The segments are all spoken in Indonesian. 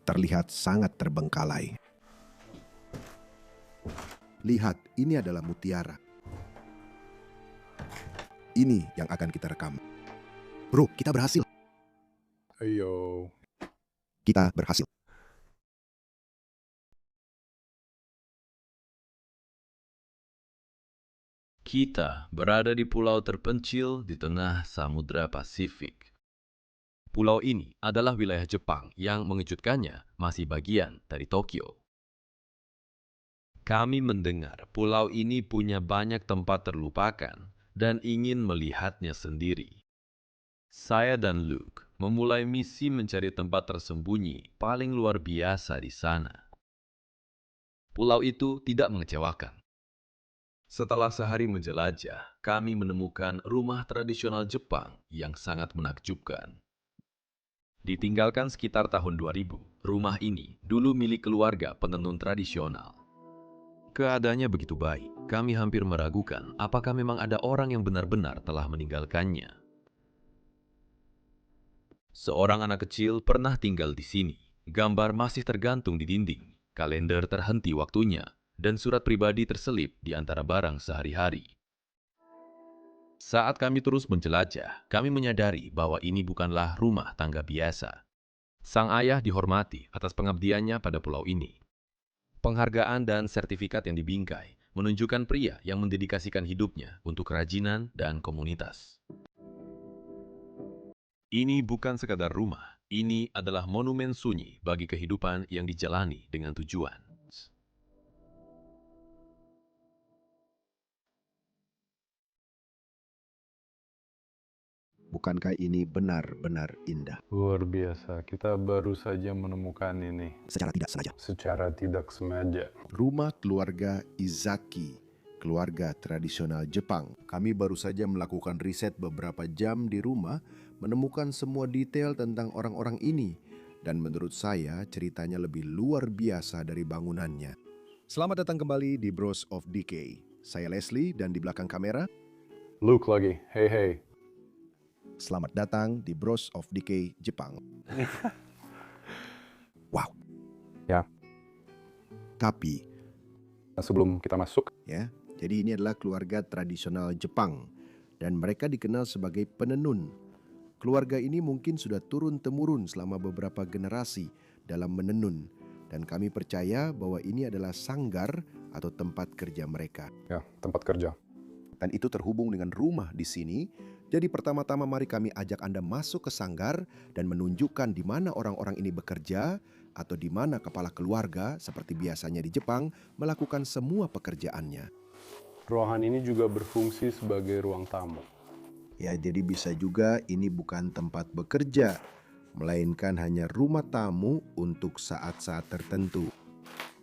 terlihat sangat terbengkalai. Lihat, ini adalah mutiara. Ini yang akan kita rekam. Bro, kita berhasil. Ayo. Kita berhasil. Kita berada di pulau terpencil di tengah Samudra Pasifik. Pulau ini adalah wilayah Jepang yang mengejutkannya masih bagian dari Tokyo. Kami mendengar pulau ini punya banyak tempat terlupakan dan ingin melihatnya sendiri. Saya dan Luke memulai misi mencari tempat tersembunyi paling luar biasa di sana. Pulau itu tidak mengecewakan. Setelah sehari menjelajah, kami menemukan rumah tradisional Jepang yang sangat menakjubkan. Ditinggalkan sekitar tahun 2000, rumah ini dulu milik keluarga penenun tradisional. Keadaannya begitu baik, kami hampir meragukan apakah memang ada orang yang benar-benar telah meninggalkannya. Seorang anak kecil pernah tinggal di sini. Gambar masih tergantung di dinding, kalender terhenti waktunya, dan surat pribadi terselip di antara barang sehari-hari. Saat kami terus menjelajah, kami menyadari bahwa ini bukanlah rumah tangga biasa. Sang ayah dihormati atas pengabdiannya pada pulau ini. Penghargaan dan sertifikat yang dibingkai menunjukkan pria yang mendedikasikan hidupnya untuk kerajinan dan komunitas. Ini bukan sekadar rumah, ini adalah monumen sunyi bagi kehidupan yang dijalani dengan tujuan. Bukankah ini benar-benar indah? Luar biasa. Kita baru saja menemukan ini Secara tidak sengaja. secara tidak sengaja. Rumah keluarga Izaki, keluarga tradisional Jepang. Kami baru saja melakukan riset beberapa jam di rumah, menemukan semua detail tentang orang-orang ini. Dan menurut saya ceritanya lebih luar biasa dari bangunannya. Selamat datang kembali di Bros of Decay. Saya Leslie dan di belakang kamera, Luke lagi. Hey, hey. selamat datang di Bros of Decay Jepang. Wow. Ya. Tapi, Sebelum kita masuk, ya, jadi ini adalah keluarga tradisional Jepang dan mereka dikenal sebagai penenun. Keluarga ini mungkin sudah turun-temurun selama beberapa generasi dalam menenun dan kami percaya bahwa ini adalah sanggar atau tempat kerja mereka. ya, tempat kerja. Dan itu terhubung dengan rumah di sini. Jadi pertama-tama mari kami ajak Anda masuk ke sanggar dan menunjukkan di mana orang-orang ini bekerja atau di mana kepala keluarga seperti biasanya di Jepang melakukan semua pekerjaannya. Ruangan ini juga berfungsi sebagai ruang tamu. Ya, jadi bisa juga ini bukan tempat bekerja, melainkan hanya rumah tamu untuk saat-saat tertentu.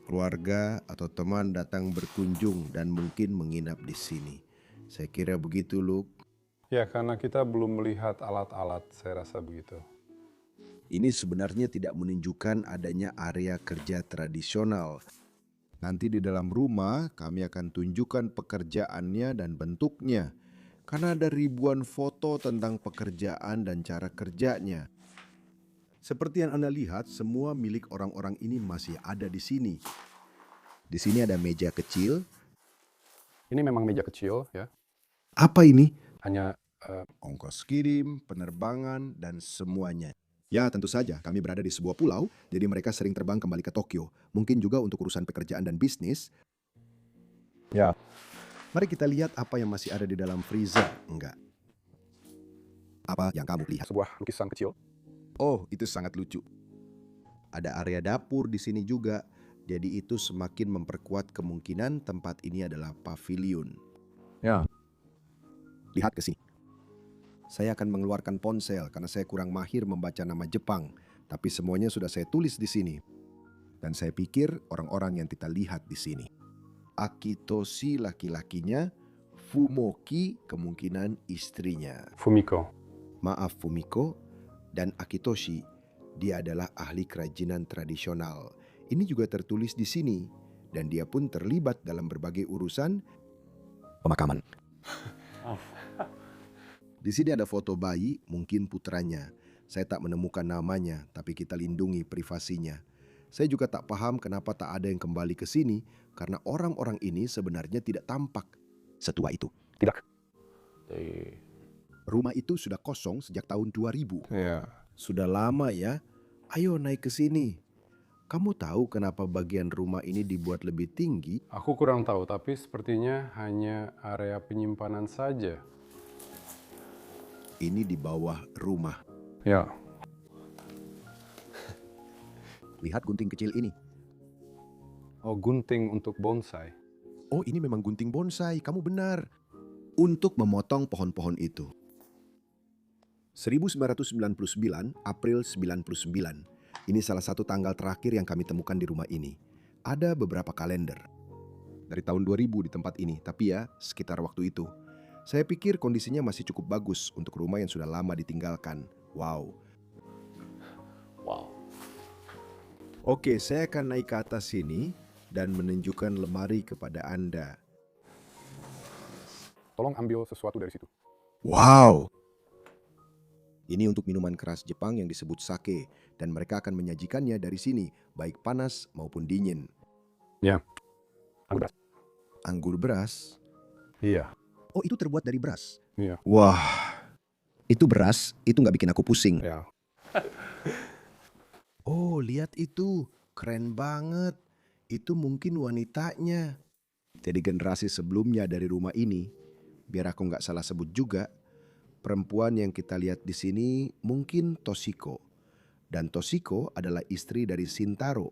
Keluarga atau teman datang berkunjung dan mungkin menginap di sini. Saya kira begitu, Luke. Ya, karena kita belum melihat alat-alat, saya rasa begitu. Ini sebenarnya tidak menunjukkan adanya area kerja tradisional. Nanti di dalam rumah kami akan tunjukkan pekerjaannya dan bentuknya. Karena ada ribuan foto tentang pekerjaan dan cara kerjanya. Seperti yang Anda lihat, semua milik orang-orang ini masih ada di sini. Di sini ada meja kecil. Ini memang meja kecil, ya. Apa ini? Hanya Ongkos kirim, penerbangan, dan semuanya. Ya, tentu saja kami berada di sebuah pulau, jadi mereka sering terbang kembali ke Tokyo. Mungkin juga untuk urusan pekerjaan dan bisnis. ya, Mari kita lihat apa yang masih ada di dalam freezer. Enggak. Apa yang kamu lihat? sebuah lukisan kecil. Oh, itu sangat lucu. Ada area dapur di sini juga. Jadi itu semakin memperkuat kemungkinan tempat ini adalah pavilion. Ya. Lihat ke sini. Saya akan mengeluarkan ponsel karena saya kurang mahir membaca nama Jepang. Tapi semuanya sudah saya tulis di sini. Dan saya pikir orang-orang yang kita lihat di sini. Akitoshi laki-lakinya, Fumoki kemungkinan istrinya. Fumiko. Maaf Fumiko, dan Akitoshi, dia adalah ahli kerajinan tradisional. Ini juga tertulis di sini, dan dia pun terlibat dalam berbagai urusan pemakaman. Di sini ada foto bayi, mungkin putranya. Saya tak menemukan namanya, tapi kita lindungi privasinya. Saya juga tak paham kenapa tak ada yang kembali ke sini karena orang-orang ini sebenarnya tidak tampak setua itu. Tidak. Jadi, Rumah itu sudah kosong sejak tahun 2000. ya, Sudah lama ya. Ayo naik ke sini. Kamu tahu kenapa bagian rumah ini dibuat lebih tinggi? aku kurang tahu, tapi sepertinya hanya area penyimpanan saja. Ini di bawah rumah. Ya, Lihat gunting kecil ini. oh gunting untuk bonsai. Oh, ini memang gunting bonsai. Kamu benar. Untuk memotong pohon-pohon itu. 1999, April 99. Ini salah satu tanggal terakhir yang kami temukan di rumah ini. Ada beberapa kalender. Dari tahun 2000 di tempat ini, tapi ya sekitar waktu itu. Saya pikir kondisinya masih cukup bagus untuk rumah yang sudah lama ditinggalkan. Wow. Wow. Oke, saya akan naik ke atas sini dan menunjukkan lemari kepada Anda. Tolong ambil sesuatu dari situ. Wow! Ini untuk minuman keras Jepang yang disebut sake, dan mereka akan menyajikannya dari sini, baik panas maupun dingin. Ya. Beras. Anggur beras? Iya. Oh, itu terbuat dari beras? Iya. Wah, itu beras, itu nggak bikin aku pusing. Ya. Oh, lihat itu, keren banget. Itu mungkin wanitanya. Jadi generasi sebelumnya dari rumah ini, biar aku nggak salah sebut juga, perempuan yang kita lihat di sini mungkin Toshiko. Dan Toshiko adalah istri dari Shintaro,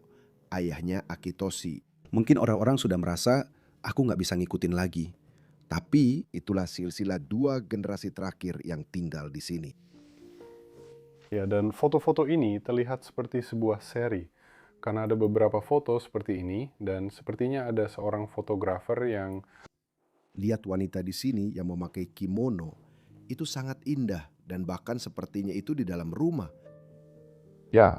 ayahnya Akitoshi. Mungkin orang-orang sudah merasa aku nggak bisa ngikutin lagi. Tapi itulah silsilah 2 generasi terakhir yang tinggal di sini. Ya, dan foto-foto ini terlihat seperti sebuah seri. Karena ada beberapa foto seperti ini, dan sepertinya ada seorang fotografer yang... Lihat wanita di sini yang memakai kimono, itu sangat indah dan bahkan sepertinya itu di dalam rumah. Ya.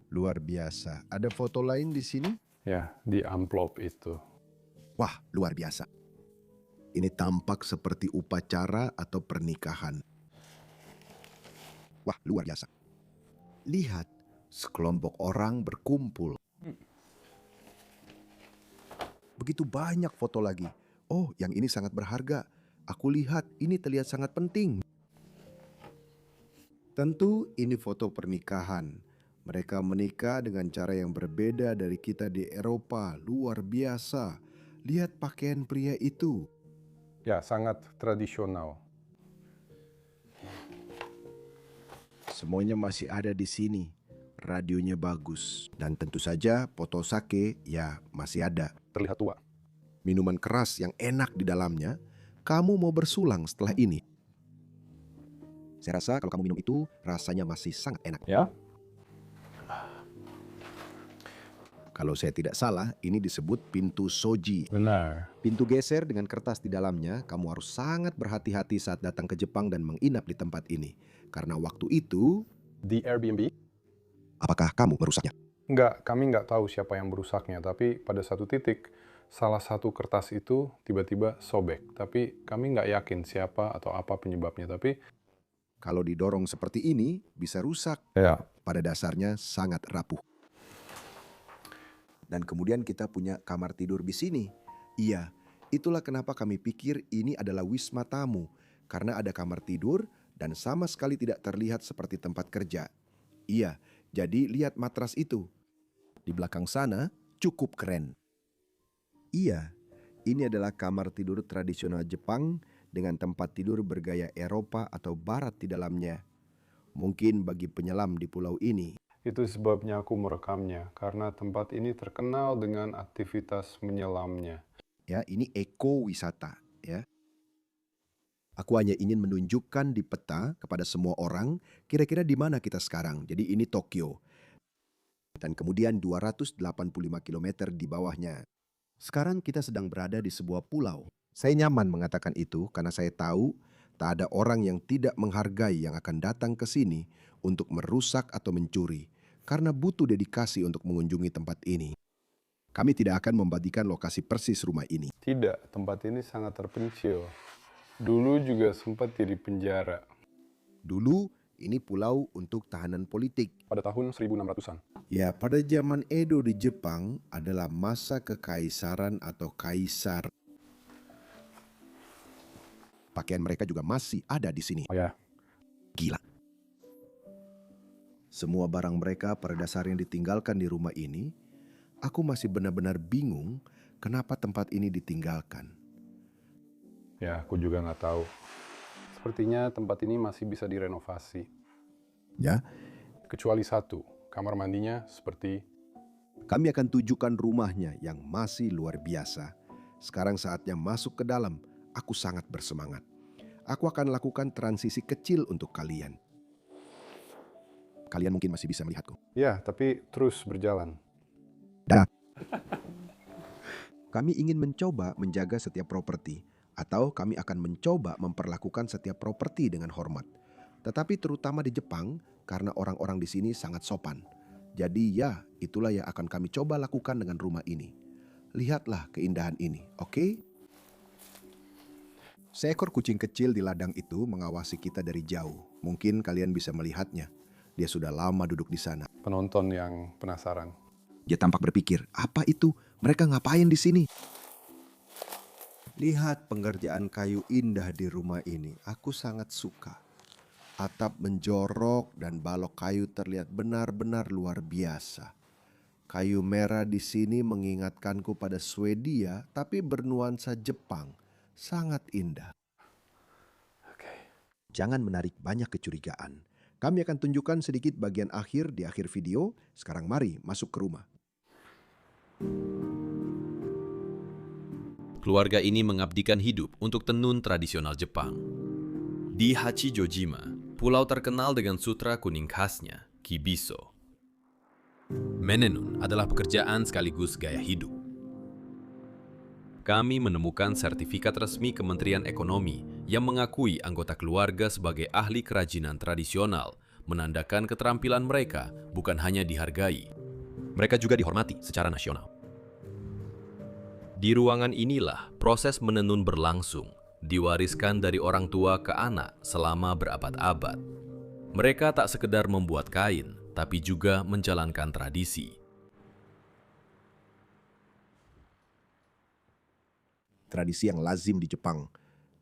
Luar biasa. Ada foto lain di sini? Ya, di amplop itu. Wah, luar biasa. Ini tampak seperti upacara atau pernikahan. Wah, luar biasa. Lihat, sekelompok orang berkumpul. Begitu banyak foto lagi. Oh, yang ini sangat berharga. Aku lihat ini terlihat sangat penting. Tentu ini foto pernikahan. Mereka menikah dengan cara yang berbeda dari kita di Eropa. Luar biasa. Lihat pakaian pria itu. Ya, sangat tradisional. Semuanya masih ada di sini. Radionya bagus. Dan tentu saja foto sake ya masih ada. Terlihat tua. Minuman keras yang enak di dalamnya. Kamu mau bersulang setelah ini. Saya rasa kalau kamu minum itu rasanya masih sangat enak. Ya? Kalau saya tidak salah, ini disebut pintu soji. Benar. Pintu geser dengan kertas di dalamnya. Kamu harus sangat berhati-hati saat datang ke Jepang dan menginap di tempat ini. Karena waktu itu, Di Airbnb? apakah kamu merusaknya? Enggak, kami nggak tahu siapa yang merusaknya, tapi pada satu titik, salah satu kertas itu tiba-tiba sobek. Tapi kami nggak yakin siapa atau apa penyebabnya, tapi... Kalau didorong seperti ini, bisa rusak. Ya. Pada dasarnya sangat rapuh. Dan kemudian kita punya kamar tidur di sini. Iya, itulah kenapa kami pikir ini adalah wisma tamu. Karena ada kamar tidur dan sama sekali tidak terlihat seperti tempat kerja. Iya, jadi lihat matras itu. Di belakang sana cukup keren. Iya, ini adalah kamar tidur tradisional Jepang dengan tempat tidur bergaya Eropa atau Barat di dalamnya. Mungkin bagi penyelam di pulau ini. Itu sebabnya aku merekamnya, karena tempat ini terkenal dengan aktivitas menyelamnya. Ya, ini ekowisata, ya. Aku hanya ingin menunjukkan di peta kepada semua orang kira-kira di mana kita sekarang. Jadi ini Tokyo. Dan kemudian 285 km di bawahnya. Sekarang kita sedang berada di sebuah pulau. Saya nyaman mengatakan itu karena saya tahu tak ada orang yang tidak menghargai yang akan datang ke sini untuk merusak atau mencuri. Karena butuh dedikasi untuk mengunjungi tempat ini. Kami tidak akan membagikan lokasi persis rumah ini. Tidak, tempat ini sangat terpencil. Dulu juga sempat jadi penjara. Dulu Ini pulau untuk tahanan politik. Pada tahun 1600-an. Ya, pada zaman Edo di Jepang adalah masa kekaisaran atau kaisar. Pakaian mereka juga masih ada di sini. Oh ya, Gila. Semua barang mereka pada dasarnya ditinggalkan di rumah ini. Aku masih benar-benar bingung kenapa tempat ini ditinggalkan. ya aku juga nggak tahu. Sepertinya tempat ini masih bisa direnovasi. Ya, Kecuali satu, kamar mandinya seperti... kami akan tunjukkan rumahnya yang masih luar biasa. Sekarang saatnya masuk ke dalam. Aku sangat bersemangat. Aku akan lakukan transisi kecil untuk kalian. Kalian mungkin masih bisa melihatku. Ya, tapi terus berjalan. Kami ingin mencoba menjaga setiap properti, atau kami akan mencoba memperlakukan setiap properti dengan hormat. Tetapi terutama di Jepang, karena orang-orang di sini sangat sopan. Jadi ya, itulah yang akan kami coba lakukan dengan rumah ini. Lihatlah keindahan ini, oke? Seekor kucing kecil di ladang itu mengawasi kita dari jauh. Mungkin kalian bisa melihatnya. Dia sudah lama duduk di sana. Penonton yang penasaran. Dia tampak berpikir, apa itu? Mereka ngapain di sini? Lihat pengerjaan kayu indah di rumah ini. Aku sangat suka. Atap menjorok dan balok kayu terlihat benar-benar luar biasa. Kayu merah di sini mengingatkanku pada Swedia, tapi bernuansa Jepang. Sangat indah. Jangan menarik banyak kecurigaan. Kami akan tunjukkan sedikit bagian akhir di akhir video. Sekarang mari masuk ke rumah. Keluarga ini mengabdikan hidup untuk tenun tradisional Jepang. Di Hachijojima, pulau terkenal dengan sutra kuning khasnya, Kibiso. Menenun adalah pekerjaan sekaligus gaya hidup. Kami menemukan sertifikat resmi Kementerian Ekonomi yang mengakui anggota keluarga sebagai ahli kerajinan tradisional, menandakan keterampilan mereka bukan hanya dihargai, mereka juga dihormati secara nasional. Di ruangan inilah proses menenun berlangsung, diwariskan dari orang tua ke anak selama berabad-abad. Mereka tak sekedar membuat kain, tapi juga menjalankan tradisi. Tradisi yang lazim di Jepang.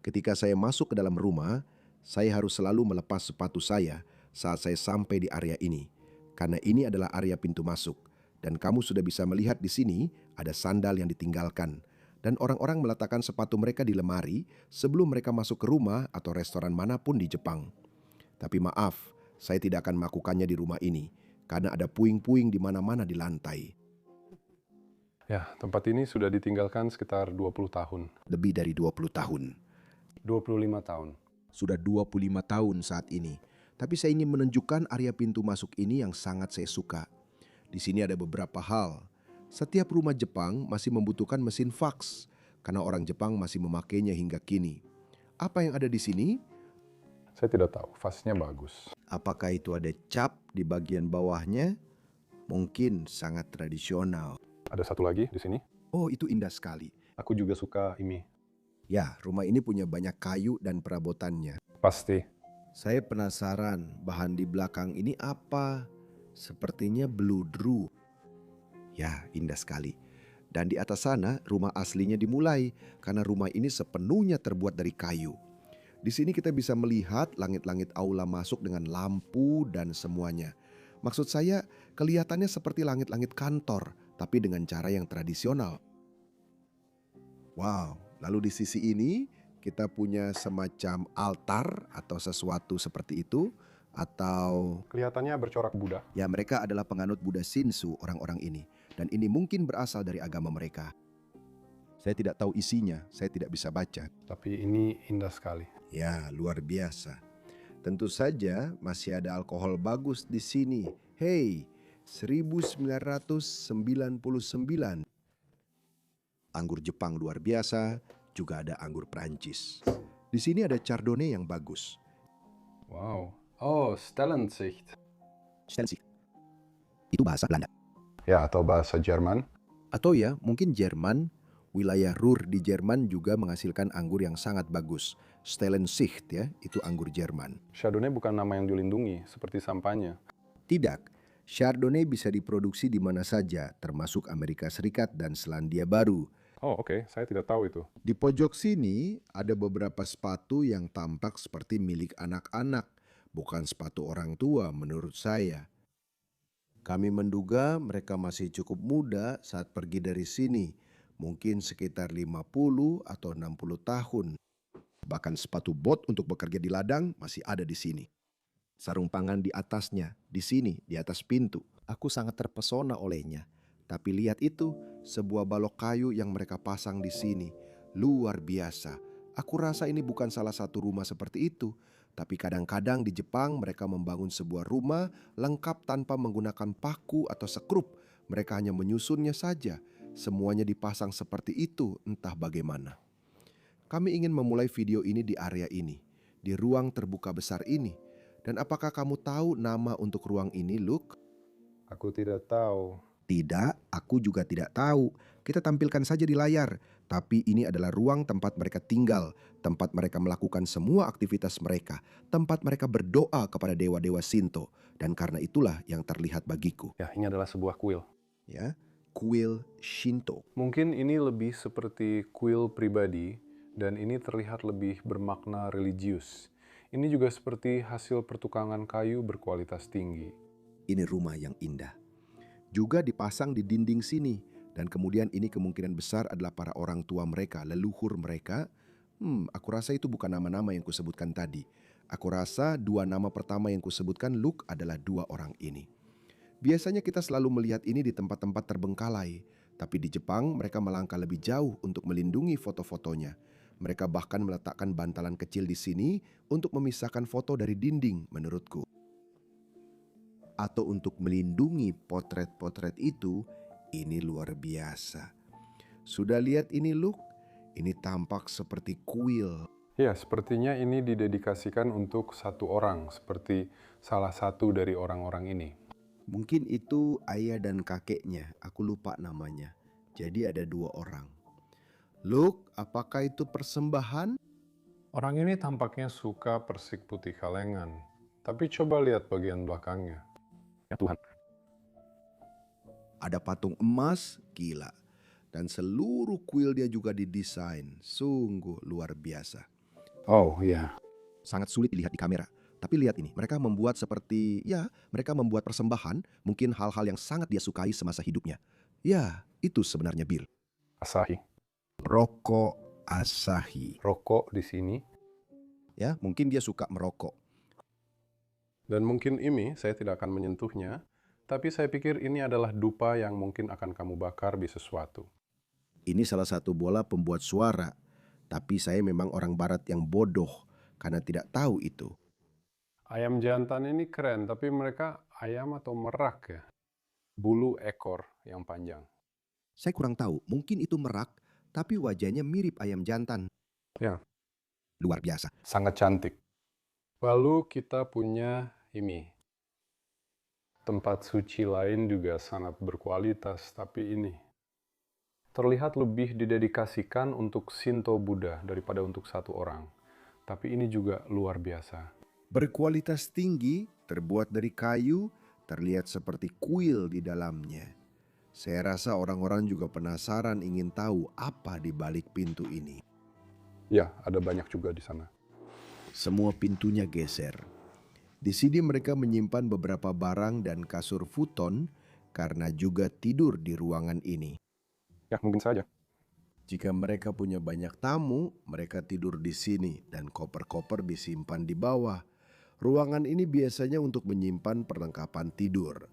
Ketika saya masuk ke dalam rumah, saya harus selalu melepas sepatu saya saat saya sampai di area ini. Karena ini adalah area pintu masuk. Dan kamu sudah bisa melihat di sini ada sandal yang ditinggalkan. Dan orang-orang meletakkan sepatu mereka di lemari sebelum mereka masuk ke rumah atau restoran manapun di Jepang. Tapi maaf, saya tidak akan melakukannya di rumah ini. Karena ada puing-puing di mana-mana di lantai. Ya, tempat ini sudah ditinggalkan sekitar 20 tahun. Lebih dari 20 tahun. 25 tahun. Sudah 25 tahun saat ini. Tapi saya ingin menunjukkan area pintu masuk ini yang sangat saya suka. Di sini ada beberapa hal. Setiap rumah Jepang masih membutuhkan mesin fax, karena orang Jepang masih memakainya hingga kini. Apa yang ada di sini? Saya tidak tahu, fasnya bagus. Apakah itu ada cap di bagian bawahnya? Mungkin sangat tradisional. Ada satu lagi di sini. Oh, itu indah sekali. Aku juga suka ini. Ya, rumah ini punya banyak kayu dan perabotannya. Pasti. Saya penasaran bahan di belakang ini apa? Sepertinya bludru. Ya, indah sekali. Dan di atas sana rumah aslinya dimulai karena rumah ini sepenuhnya terbuat dari kayu. Di sini kita bisa melihat langit-langit aula masuk dengan lampu dan semuanya. Maksud saya, kelihatannya seperti langit-langit kantor, tapi dengan cara yang tradisional. Wow, lalu di sisi ini kita punya semacam altar atau sesuatu seperti itu, atau Kelihatannya bercorak Buddha. ya mereka adalah penganut Buddha Shinsu orang-orang ini. Dan ini mungkin berasal dari agama mereka. Saya tidak tahu isinya, saya tidak bisa baca. Tapi ini indah sekali. Ya, luar biasa. Tentu saja masih ada alkohol bagus di sini. Hey, 1999. Anggur Jepang luar biasa, juga ada anggur Prancis. Di sini ada Chardonnay yang bagus. Wow. Oh, Stellensicht. Stellensicht. Itu bahasa Belanda. Ya, atau bahasa Jerman. Atau ya, mungkin Jerman. Wilayah Ruhr di Jerman juga menghasilkan anggur yang sangat bagus. Stellensicht ya, itu anggur Jerman. Chardonnay bukan nama yang dilindungi, seperti sampahnya. Tidak, Chardonnay bisa diproduksi di mana saja, termasuk Amerika Serikat dan Selandia Baru. Oh oke, saya tidak tahu itu. Di pojok sini ada beberapa sepatu yang tampak seperti milik anak-anak, bukan sepatu orang tua menurut saya. Kami menduga mereka masih cukup muda saat pergi dari sini, mungkin sekitar 50 atau 60 tahun. Bahkan sepatu bot untuk bekerja di ladang masih ada di sini. Sarung pangan di atasnya, di sini, di atas pintu. Aku sangat terpesona olehnya. Tapi lihat itu, sebuah balok kayu yang mereka pasang di sini. Luar biasa. Aku rasa ini bukan salah satu rumah seperti itu. Tapi kadang-kadang di Jepang mereka membangun sebuah rumah lengkap tanpa menggunakan paku atau sekrup. Mereka hanya menyusunnya saja. Semuanya dipasang seperti itu, entah bagaimana. Kami ingin memulai video ini di area ini, di ruang terbuka besar ini. Dan apakah kamu tahu nama untuk ruang ini, Luke? Aku tidak tahu. Tidak, aku juga tidak tahu. Kita tampilkan saja di layar. Tapi ini adalah ruang tempat mereka tinggal, tempat mereka melakukan semua aktivitas mereka, tempat mereka berdoa kepada dewa-dewa Shinto. Dan karena itulah yang terlihat bagiku. Ya, ini adalah sebuah kuil. Ya, kuil Shinto. Mungkin ini lebih seperti kuil pribadi, dan ini terlihat lebih bermakna religius. Ini juga seperti hasil pertukangan kayu berkualitas tinggi. Ini rumah yang indah. Juga dipasang di dinding sini. Dan kemudian ini kemungkinan besar adalah para orang tua mereka, leluhur mereka. Aku rasa itu bukan nama-nama yang kusebutkan tadi. Aku rasa dua nama pertama yang kusebutkan Luke adalah dua orang ini. Biasanya kita selalu melihat ini di tempat-tempat terbengkalai. Tapi di Jepang mereka melangkah lebih jauh untuk melindungi foto-fotonya. Mereka bahkan meletakkan bantalan kecil di sini untuk memisahkan foto dari dinding menurutku. Atau untuk melindungi potret-potret itu, ini luar biasa. Sudah lihat ini, Luke? Ini tampak seperti kuil. Ya, sepertinya ini didedikasikan untuk satu orang, seperti salah satu dari orang-orang ini. Mungkin itu ayah dan kakeknya, aku lupa namanya. Jadi ada dua orang. Luke, apakah itu persembahan? Orang ini tampaknya suka persik putih kalengan, tapi coba lihat bagian belakangnya. Ya Tuhan. Ada patung emas, gila. Dan seluruh kuil dia juga didesain, sungguh luar biasa. Oh iya. Sangat sulit dilihat di kamera. Tapi lihat ini, mereka membuat seperti, mereka membuat persembahan, mungkin hal-hal yang sangat dia sukai semasa hidupnya. Ya, itu sebenarnya bir. Asahi. Rokok Asahi. Rokok di sini. Ya, mungkin dia suka merokok. Dan mungkin ini saya tidak akan menyentuhnya, tapi saya pikir ini adalah dupa yang mungkin akan kamu bakar di sesuatu. Ini salah satu bola pembuat suara, tapi saya memang orang barat yang bodoh karena tidak tahu itu. Ayam jantan ini keren, tapi mereka ayam atau merak ya? Bulu ekor yang panjang. Saya kurang tahu, mungkin itu merak, tapi wajahnya mirip ayam jantan. Ya. Luar biasa. Sangat cantik. Lalu kita punya ini. Tempat suci lain juga sangat berkualitas, tapi ini terlihat lebih didedikasikan untuk Shinto Buddha daripada untuk satu orang. Tapi ini juga luar biasa. Berkualitas tinggi, terbuat dari kayu, terlihat seperti kuil di dalamnya. Saya rasa orang-orang juga penasaran ingin tahu apa di balik pintu ini. Ya, ada banyak juga di sana. Semua pintunya geser. Di sini mereka menyimpan beberapa barang dan kasur futon karena juga tidur di ruangan ini. Ya, mungkin saja. Jika mereka punya banyak tamu, mereka tidur di sini dan koper-koper disimpan di bawah. Ruangan ini biasanya untuk menyimpan perlengkapan tidur.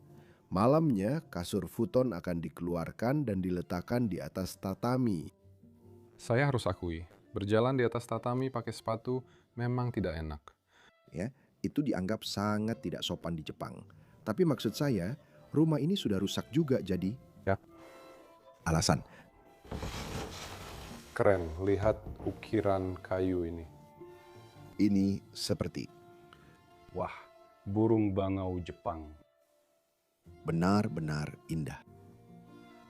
Malamnya, kasur futon akan dikeluarkan dan diletakkan di atas tatami. Saya harus akui, berjalan di atas tatami pakai sepatu memang tidak enak. Ya, itu dianggap sangat tidak sopan di Jepang. Tapi maksud saya, rumah ini sudah rusak juga jadi. Ya. Alasan. Keren, lihat ukiran kayu ini. Ini seperti. Wah, burung bangau Jepang. Benar-benar indah.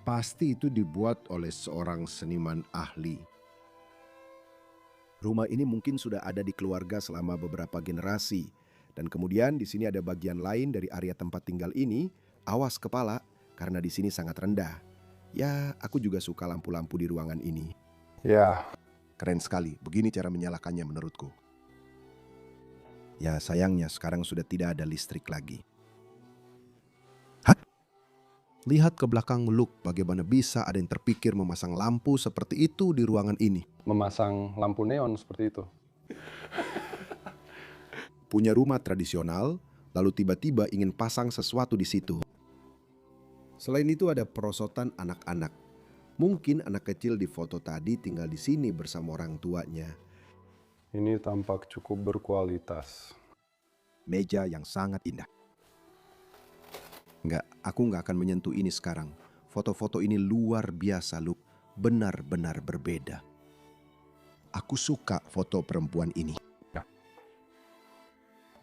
Pasti itu dibuat oleh seorang seniman ahli. Rumah ini mungkin sudah ada di keluarga selama beberapa generasi. Dan kemudian di sini ada bagian lain dari area tempat tinggal ini. Awas kepala, karena di sini sangat rendah. Ya, aku juga suka lampu-lampu di ruangan ini. Ya, Keren sekali, begini cara menyalakannya menurutku. Ya, sayangnya sekarang sudah tidak ada listrik lagi. Hah? Lihat ke belakang Luke, bagaimana bisa ada yang terpikir memasang lampu seperti itu di ruangan ini. memasang lampu neon seperti itu. Punya rumah tradisional, lalu tiba-tiba ingin pasang sesuatu di situ. Selain itu ada perosotan anak-anak. Mungkin anak kecil di foto tadi tinggal di sini bersama orang tuanya. Ini tampak cukup berkualitas. Meja yang sangat indah. Aku nggak akan menyentuh ini sekarang. Foto-foto ini luar biasa, Luke. Benar-benar berbeda. Aku suka foto perempuan ini. Ya.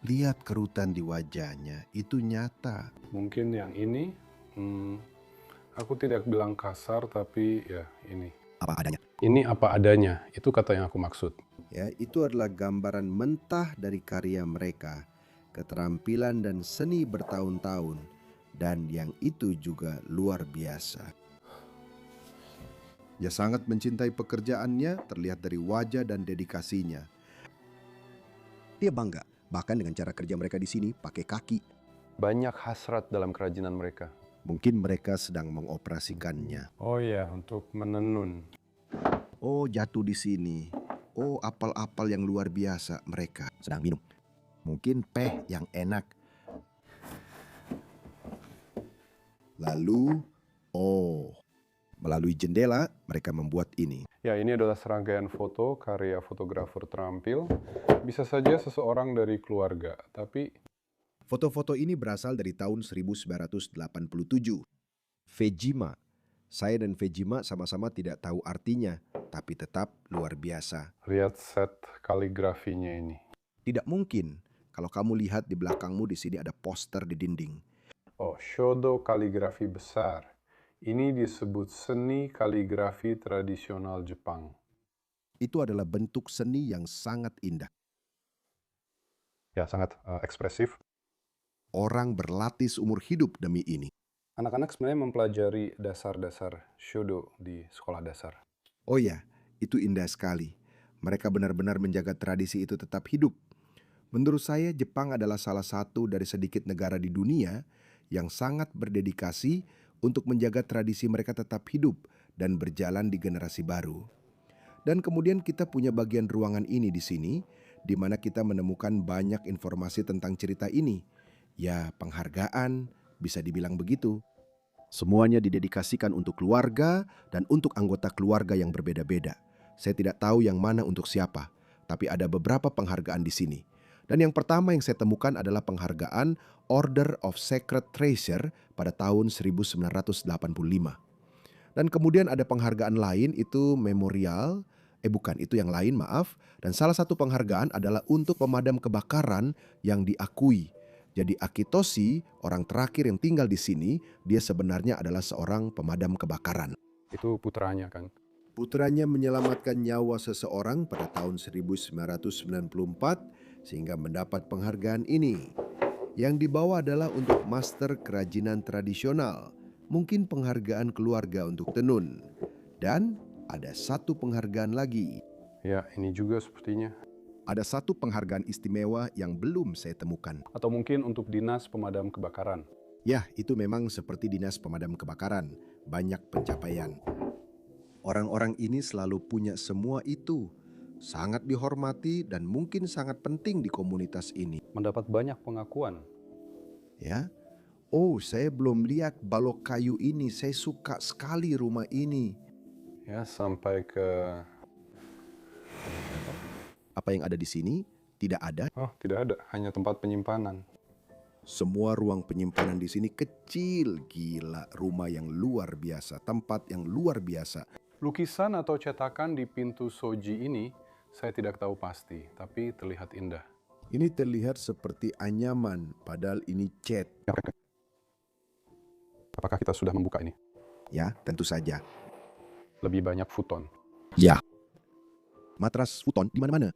Lihat kerutan di wajahnya, itu nyata. Mungkin yang ini, aku tidak bilang kasar, tapi ya ini. Apa adanya. Ini apa adanya, itu kata yang aku maksud. Ya, itu adalah gambaran mentah dari karya mereka. Keterampilan dan seni bertahun-tahun. Dan yang itu juga luar biasa. Dia sangat mencintai pekerjaannya, terlihat dari wajah dan dedikasinya. Dia bangga, bahkan dengan cara kerja mereka di sini pakai kaki. Banyak hasrat dalam kerajinan mereka. Mungkin mereka sedang mengoperasikannya. Oh ya, untuk menenun. Oh, jatuh di sini. Oh, apel-apel yang luar biasa mereka sedang minum. Mungkin teh yang enak. Lalu, melalui jendela mereka membuat ini. Ya, ini adalah serangkaian foto karya fotografer terampil. Bisa saja seseorang dari keluarga, tapi Foto-foto ini berasal dari tahun 1987. Vejima. Saya dan Vejima sama-sama tidak tahu artinya, tapi tetap luar biasa. lihat set kaligrafinya ini. Tidak mungkin kalau kamu lihat di belakangmu di sini ada poster di dinding. Oh, shodo kaligrafi besar. Ini disebut seni kaligrafi tradisional Jepang. Itu adalah bentuk seni yang sangat indah. Ya, sangat ekspresif. Orang berlatih seumur hidup demi ini. Anak-anak sebenarnya mempelajari dasar-dasar shodo di sekolah dasar. Oh ya, itu indah sekali. Mereka benar-benar menjaga tradisi itu tetap hidup. Menurut saya, Jepang adalah salah satu dari sedikit negara di dunia yang sangat berdedikasi untuk menjaga tradisi mereka tetap hidup dan berjalan di generasi baru. Dan kemudian kita punya bagian ruangan ini di sini, di mana kita menemukan banyak informasi tentang cerita ini. Ya, penghargaan, bisa dibilang begitu. Semuanya didedikasikan untuk keluarga dan untuk anggota keluarga yang berbeda-beda. Saya tidak tahu yang mana untuk siapa, tapi ada beberapa penghargaan di sini. Dan yang pertama yang saya temukan adalah penghargaan Order of Sacred Treasure pada tahun 1985. Dan kemudian ada penghargaan lain, itu memorial, itu yang lain, maaf. Dan salah satu penghargaan adalah untuk pemadam kebakaran yang diakui. Jadi Akitoshi, orang terakhir yang tinggal di sini, dia sebenarnya adalah seorang pemadam kebakaran. Itu putranya kan. Putranya menyelamatkan nyawa seseorang pada tahun 1994 sehingga mendapat penghargaan ini. Yang dibawa adalah untuk Master Kerajinan Tradisional, mungkin penghargaan keluarga untuk tenun. Dan ada satu penghargaan lagi. Ya, ini juga sepertinya. Ada satu penghargaan istimewa yang belum saya temukan. Atau mungkin untuk dinas pemadam kebakaran. Ya, itu memang seperti dinas pemadam kebakaran. Banyak pencapaian. Orang-orang ini selalu punya semua itu. Sangat dihormati dan mungkin sangat penting di komunitas ini. Mendapat banyak pengakuan. Ya. Oh, saya belum lihat balok kayu ini. Saya suka sekali rumah ini. Ya, sampai ke... Apa yang ada di sini? Tidak ada. Oh, tidak ada. Hanya tempat penyimpanan. Semua ruang penyimpanan di sini kecil. Gila, rumah yang luar biasa. Tempat yang luar biasa. Lukisan atau cetakan di pintu shoji ini, saya tidak tahu pasti, tapi terlihat indah. Ini terlihat seperti anyaman, padahal ini cat. Apakah kita sudah membuka ini? Ya, tentu saja. Lebih banyak futon. Ya. Matras futon di mana-mana.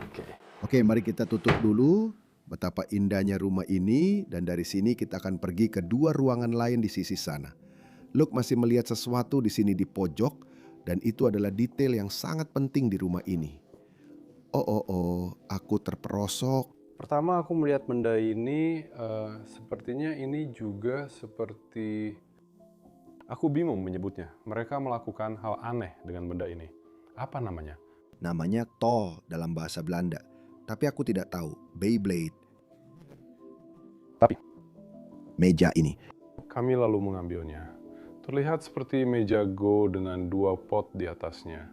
Oke. Oke, mari kita tutup dulu. Betapa indahnya rumah ini, dan dari sini kita akan pergi ke dua ruangan lain di sisi sana. Luke masih melihat sesuatu di sini di pojok, dan itu adalah detail yang sangat penting di rumah ini. Oh, aku terperosok. Pertama aku melihat benda ini, sepertinya ini juga seperti... Aku bingung menyebutnya. Mereka melakukan hal aneh dengan benda ini. Apa namanya? Namanya Tol dalam bahasa Belanda, tapi aku tidak tahu. Beyblade. Tapi Meja ini. kami lalu mengambilnya. Terlihat seperti meja Go dengan 2 pot di atasnya.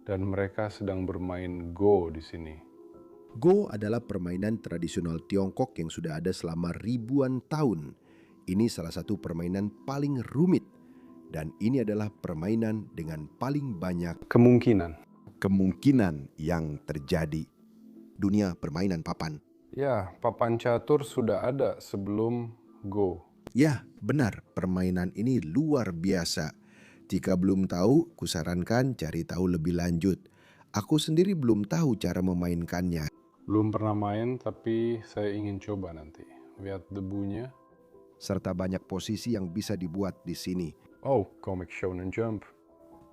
Dan mereka sedang bermain Go di sini. Go adalah permainan tradisional Tiongkok yang sudah ada selama ribuan tahun. Ini salah satu permainan paling rumit, dan ini adalah permainan dengan paling banyak kemungkinan yang terjadi. Dunia permainan papan. Ya, papan catur sudah ada sebelum Go. Ya, benar, permainan ini luar biasa. Jika belum tahu, kusarankan cari tahu lebih lanjut. Aku sendiri belum tahu cara memainkannya. Belum pernah main, tapi saya ingin coba nanti. Lihat debunya. Serta banyak posisi yang bisa dibuat di sini. Oh, Comic Shonen Jump.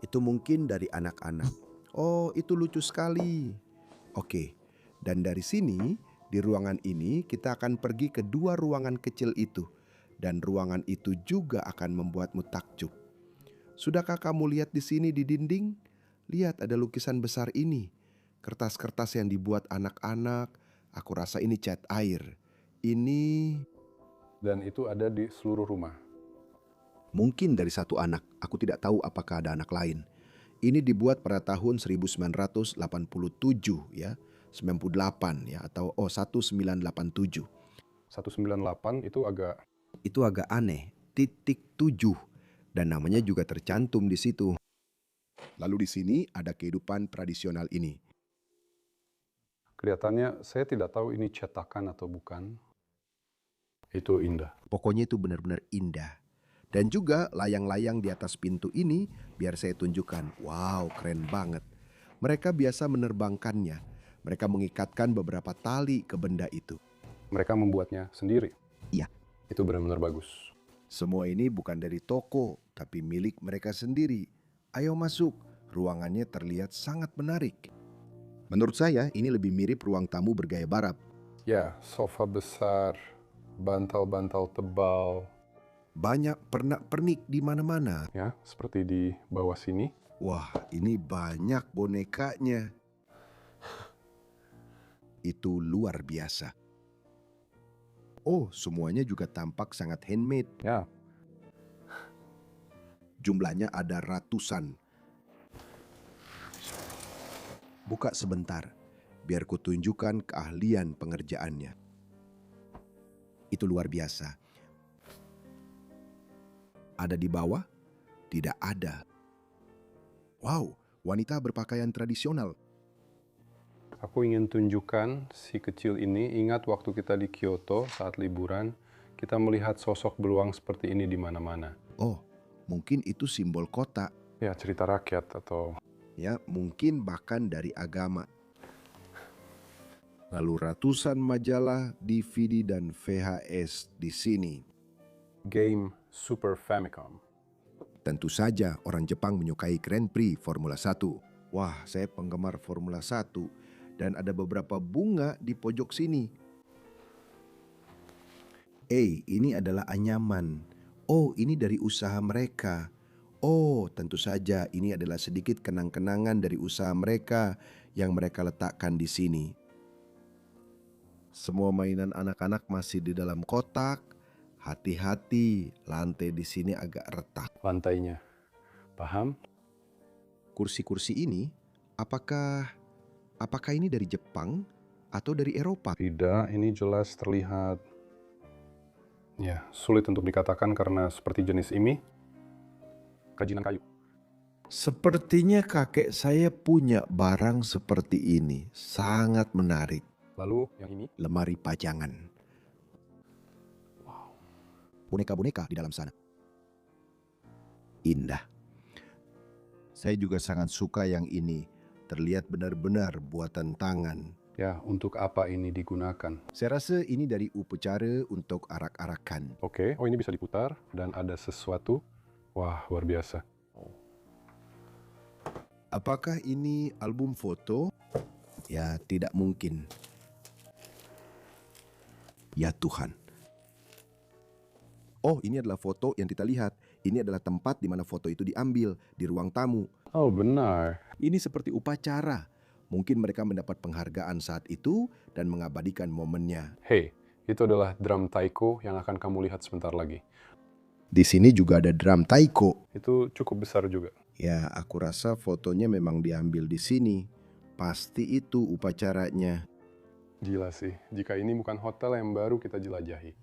Itu mungkin dari anak-anak. Oh, itu lucu sekali. Oke, dan dari sini, di ruangan ini kita akan pergi ke dua ruangan kecil itu. Dan ruangan itu juga akan membuatmu takjub. Sudahkah kamu lihat di sini di dinding? Lihat ada lukisan besar ini. Kertas-kertas yang dibuat anak-anak. Aku rasa ini cat air. Ini Dan itu ada di seluruh rumah. mungkin dari satu anak. Aku tidak tahu apakah ada anak lain. Ini dibuat pada tahun 1987 ya. 98 ya, atau 1987. 198 itu agak Aneh. .7 dan namanya juga tercantum di situ. Lalu di sini ada kehidupan tradisional ini. kelihatannya, saya tidak tahu ini cetakan atau bukan. Itu indah. Pokoknya itu benar-benar indah. Dan juga layang-layang di atas pintu ini biar saya tunjukkan. Wow, keren banget. Mereka biasa menerbangkannya. Mereka mengikatkan beberapa tali ke benda itu. Mereka membuatnya sendiri. Iya. Itu benar-benar bagus. Semua ini bukan dari toko, tapi milik mereka sendiri. Ayo masuk, ruangannya terlihat sangat menarik. Menurut saya ini lebih mirip ruang tamu bergaya barat. Ya, sofa besar, bantal-bantal tebal. Banyak pernak-pernik di mana-mana. Ya, seperti di bawah sini. Wah, ini banyak bonekanya. Itu luar biasa. Oh, semuanya juga tampak sangat handmade. Ya, Jumlahnya ada ratusan. Buka sebentar, biar kutunjukkan keahlian pengerjaannya. Itu luar biasa. Ada di bawah? Tidak ada. Wow, wanita berpakaian tradisional. aku ingin tunjukkan si kecil ini. Ingat waktu kita di Kyoto saat liburan, kita melihat sosok beruang seperti ini di mana-mana. Oh, mungkin itu simbol kota. Ya, cerita rakyat atau... Ya, mungkin bahkan dari agama. Lalu ratusan majalah, DVD, dan VHS di sini. Game Super Famicom. Tentu saja orang Jepang menyukai Grand Prix Formula 1. Wah, saya penggemar Formula 1. Dan ada beberapa bunga di pojok sini. Ini adalah anyaman. Oh, ini dari usaha mereka. Oh, tentu saja ini adalah sedikit kenang-kenangan dari usaha mereka yang mereka letakkan di sini. Semua mainan anak-anak masih di dalam kotak. Hati-hati, lantai di sini agak retak. Lantainya. Paham? Kursi-kursi ini, apakah ini dari Jepang atau dari Eropa? Tidak, ini jelas terlihat... Ya, sulit untuk dikatakan karena seperti jenis ini, kerajinan kayu. Sepertinya kakek saya punya barang seperti ini. Sangat menarik. Lalu yang ini, Lemari pajangan. Boneka-boneka di dalam sana. indah. Saya juga sangat suka yang ini. Terlihat benar-benar buatan tangan. Ya, untuk apa ini digunakan? Saya rasa ini dari upacara untuk arak-arakan. Oke, oh ini bisa diputar dan ada sesuatu. Wah, luar biasa. Apakah ini album foto? Ya, tidak mungkin. Ya Tuhan. Oh, ini adalah foto yang kita lihat. Ini adalah tempat di mana foto itu diambil, di ruang tamu. Oh, benar. Ini seperti upacara. Mungkin mereka mendapat penghargaan saat itu dan mengabadikan momennya. Hey, itu adalah drum taiko yang akan kamu lihat sebentar lagi. Di sini juga ada drum taiko. Itu cukup besar juga. Ya, aku rasa fotonya memang diambil di sini. Pasti itu upacaranya. Gila sih, jika ini bukan hotel yang baru kita jelajahi.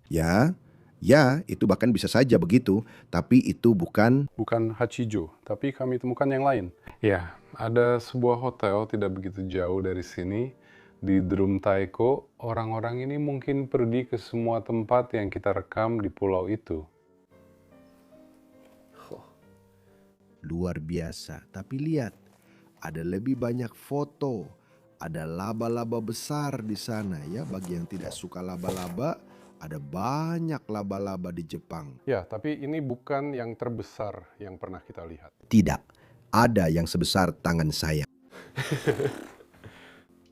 Ya, itu bahkan bisa saja begitu. Tapi itu bukan... Bukan Hachijo, tapi kami temukan yang lain. Ya, ada sebuah hotel tidak begitu jauh dari sini. Di Drum Taiko, orang-orang ini mungkin pergi ke semua tempat yang kita rekam di pulau itu. Luar biasa. Tapi lihat, ada lebih banyak foto. Ada laba-laba besar di sana ya. Bagi yang tidak suka laba-laba, ada banyak laba-laba di Jepang. Ya, tapi ini bukan yang terbesar yang pernah kita lihat. Tidak, ada yang sebesar tangan saya.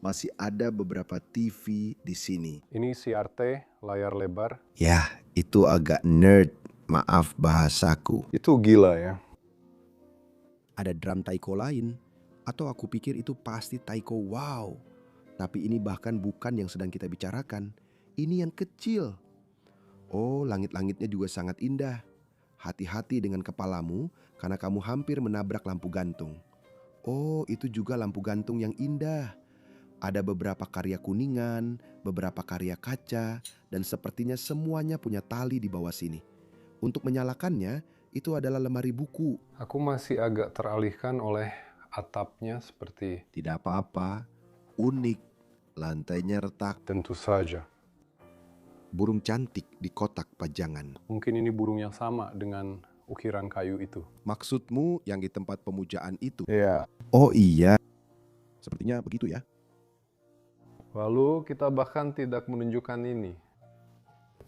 Masih ada beberapa TV di sini. Ini CRT, layar lebar. Ya, itu agak nerd. Maaf bahasaku. Itu gila ya. Ada drum taiko lain. Atau aku pikir itu pasti taiko wow. Tapi ini bahkan bukan yang sedang kita bicarakan. Ini yang kecil. Oh, langit-langitnya juga sangat indah. Hati-hati dengan kepalamu karena kamu hampir menabrak lampu gantung. Oh, itu juga lampu gantung yang indah. Ada beberapa karya kuningan, beberapa karya kaca, dan sepertinya semuanya punya tali di bawah sini. Untuk menyalakannya, itu adalah lemari buku. Aku masih agak teralihkan oleh atapnya seperti... Tidak apa-apa, unik. Lantainya retak. Tentu saja. Burung cantik di kotak pajangan. Mungkin ini burung yang sama dengan ukiran kayu itu. Maksudmu yang di tempat pemujaan itu? Iya. Oh iya. Sepertinya begitu ya. Lalu kita bahkan tidak menunjukkan ini.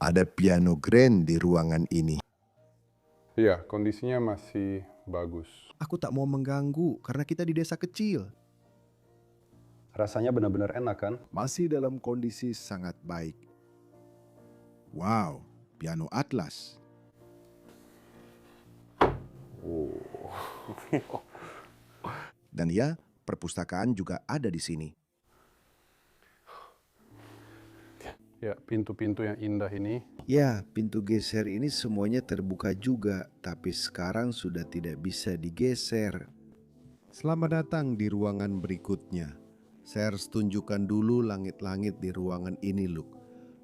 Ada piano grand di ruangan ini. Iya, kondisinya masih bagus. Aku tak mau mengganggu karena kita di desa kecil. Rasanya benar-benar enak kan? Masih dalam kondisi sangat baik. Wow, piano Atlas. Dan ya, perpustakaan juga ada di sini. Ya, pintu-pintu yang indah ini. Ya, pintu geser ini semuanya terbuka juga, tapi sekarang sudah tidak bisa digeser. Selamat datang di ruangan berikutnya. Saya harus tunjukkan dulu langit-langit di ruangan ini, Luke.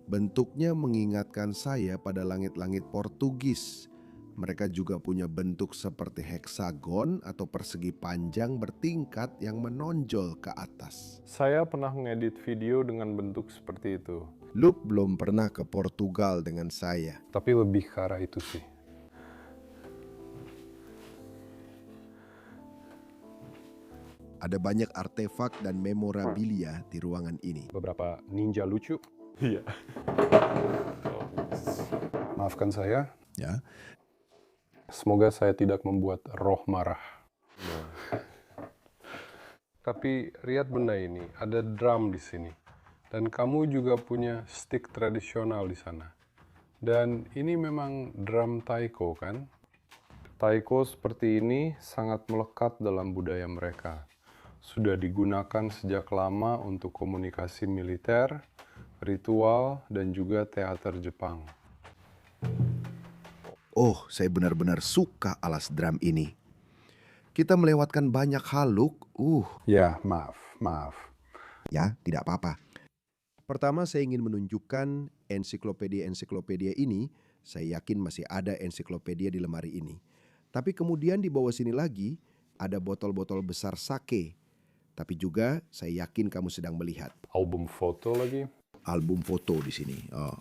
Bentuknya mengingatkan saya pada langit-langit Portugis. Mereka juga punya bentuk seperti heksagon atau persegi panjang bertingkat yang menonjol ke atas. Saya pernah mengedit video dengan bentuk seperti itu. Luke belum pernah ke Portugal dengan saya. Tapi lebih ke arah itu sih. Ada banyak artefak dan memorabilia di ruangan ini. Beberapa ninja lucu. Iya. Maafkan saya. Ya, Semoga saya tidak membuat roh marah. Tapi lihat benda ini, ada drum di sini. Dan kamu juga punya stick tradisional di sana. Dan ini memang drum taiko kan? Taiko seperti ini sangat melekat dalam budaya mereka. Sudah digunakan sejak lama untuk komunikasi militer, ritual, dan juga teater Jepang. oh saya benar-benar suka alas drum ini. Kita melewatkan banyak hal, Luke. Ya, maaf. Ya, tidak apa-apa. Pertama saya ingin menunjukkan ensiklopedia ini. Saya yakin masih ada ensiklopedia di lemari ini. Tapi kemudian di bawah sini lagi ada botol-botol besar sake. Tapi juga saya yakin kamu sedang melihat Album foto lagi. album foto di sini. Oh.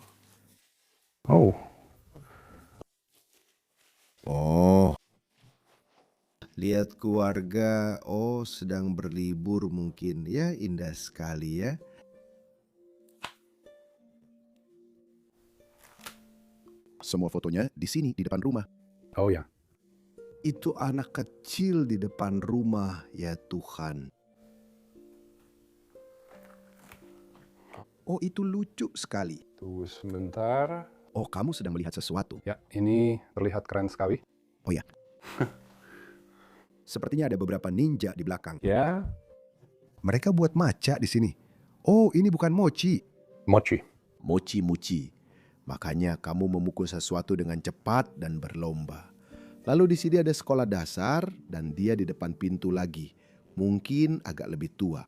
Oh, Lihat keluarga, oh sedang berlibur mungkin. Ya, indah sekali ya. Semua fotonya di sini, di depan rumah. Oh ya, Itu anak kecil di depan rumah, ya Tuhan. Oh, itu lucu sekali. tunggu sebentar. Oh, kamu sedang melihat sesuatu. Ya, ini terlihat keren sekali. Oh ya. Sepertinya ada beberapa ninja di belakang. Ya, Mereka buat maca di sini. Oh, ini bukan mochi. mochi. Mochi-mochi. Makanya kamu memukul sesuatu dengan cepat dan berlomba. Lalu di sini ada sekolah dasar dan dia di depan pintu lagi. Mungkin agak lebih tua.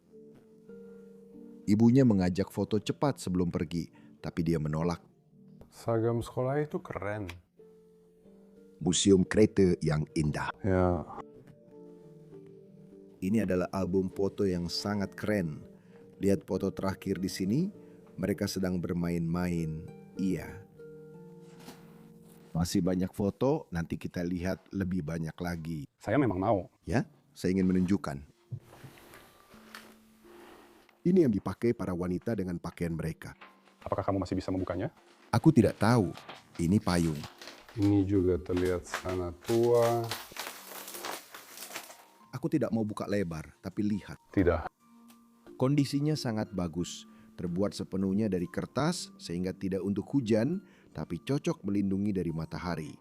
Ibunya mengajak foto cepat sebelum pergi, tapi dia menolak. Seragam sekolah itu keren. Museum kereta yang indah. Ya, Ini adalah album foto yang sangat keren. Lihat foto terakhir di sini, mereka sedang bermain-main. Iya. Masih banyak foto, nanti kita lihat lebih banyak lagi. saya memang mau. Ya, saya ingin menunjukkan. Ini yang dipakai para wanita dengan pakaian mereka. Apakah kamu masih bisa membukanya? Aku tidak tahu, ini payung. Ini juga terlihat sangat tua. Aku tidak mau buka lebar, tapi lihat. Tidak. Kondisinya sangat bagus, terbuat sepenuhnya dari kertas sehingga tidak untuk hujan, tapi cocok melindungi dari matahari.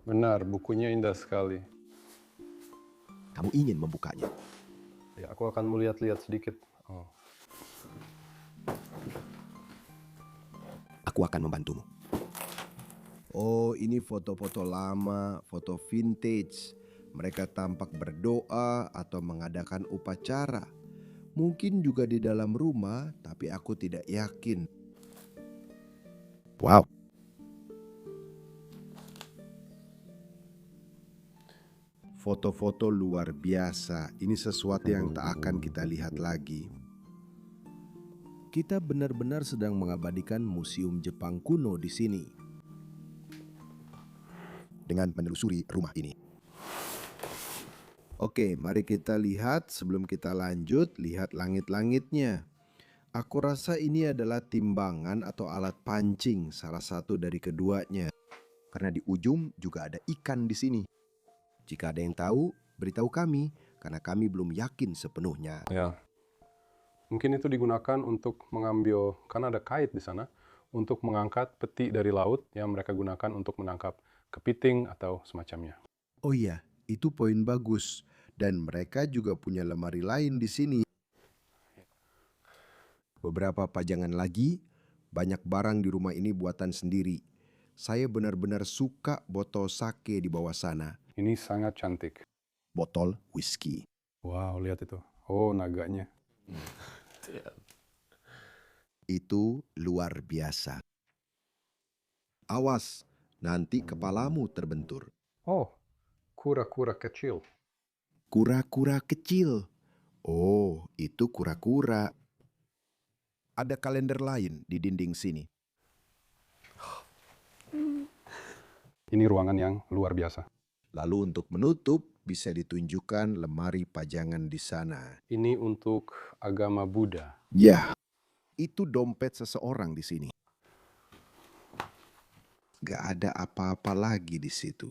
Benar, bukunya indah sekali. Kamu ingin membukanya? Ya, aku akan melihat-lihat sedikit. Oh, Aku akan membantumu. Oh, ini foto-foto lama, foto vintage. Mereka tampak berdoa atau mengadakan upacara. Mungkin juga di dalam rumah, tapi aku tidak yakin. Wow. Foto-foto luar biasa. Ini sesuatu yang tak akan kita lihat lagi. Kita benar-benar sedang mengabadikan museum Jepang kuno di sini. Dengan menelusuri rumah ini. Oke, mari kita lihat sebelum kita lanjut, lihat langit-langitnya. Aku rasa ini adalah timbangan atau alat pancing, salah satu dari keduanya. Karena di ujung juga ada ikan di sini. Jika ada yang tahu, beritahu kami, karena kami belum yakin sepenuhnya. ya. Mungkin itu digunakan untuk mengambil, karena ada kait di sana, untuk mengangkat peti dari laut yang mereka gunakan untuk menangkap kepiting atau semacamnya. Oh iya, itu poin bagus. Dan mereka juga punya lemari lain di sini. Beberapa pajangan lagi, banyak barang di rumah ini buatan sendiri. Saya benar-benar suka botol sake di bawah sana. Ini sangat cantik. Botol whisky. Wow, lihat itu. Oh, naganya. Itu luar biasa. Awas, nanti kepalamu terbentur. Oh, kura-kura kecil. Kura-kura kecil. Oh, itu kura-kura. Ada kalender lain di dinding sini. Ini ruangan yang luar biasa. Lalu untuk menutup, bisa ditunjukkan lemari pajangan di sana. Ini untuk agama Buddha. Ya, itu dompet seseorang di sini. Gak ada apa-apa lagi di situ.